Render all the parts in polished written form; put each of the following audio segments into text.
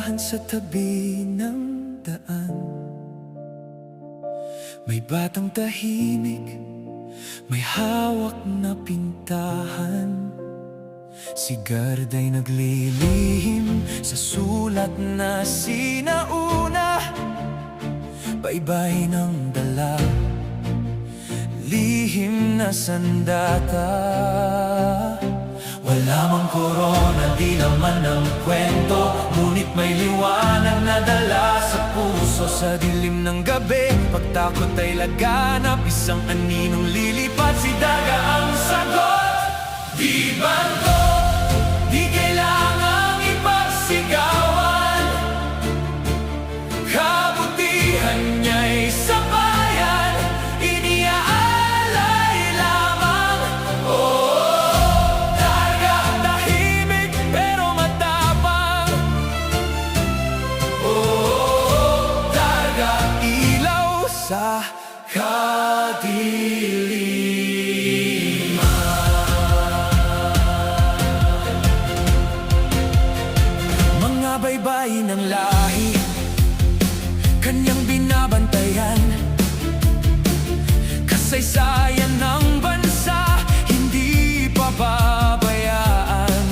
tindahan sa tabi ng daan. May batang tahimik, may hawak na pintahan. Si Garda'y naglilihim sa sulat na sinauna. Baybay ng dala, lihim na sandata. Wala mang korona, di naman ang kwento, ngunit may liwanag na dala sa puso. Sa dilim ng gabi, pagtakot ay laganap, isang aninong lilipad, si Daga ang sagot. Di banto, di kailangang ipagsigawan, kabutihan niya'y sa bayan, iniaalay lamang. Oh, Daga, tahimik pero matapang. Oh, Daga, ilaw sa kadiliman. Mga baybay ng lahi, kanyang binabantayan. Kasaysayan ng bansa, hindi pababayaan.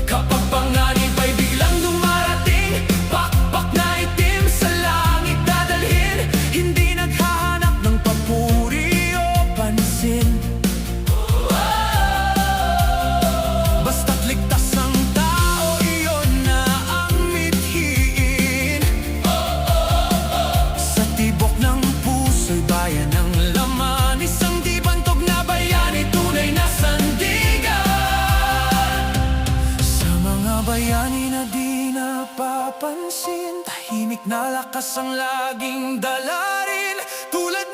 Kapag panganib ay biglang dumarating, pakpak na itim sa langit dadalhin. Hindi naghahanap ng papuri o pansin, basta't ligtas ang tao, iyon na ang mithiin. Sa tibok ng puso'y bayan ang laman, isang di bantog na bayani, tunay na sandigan. Sa mga bayani na di napapansin, tahimik na lakas ang laging dala rin, tulad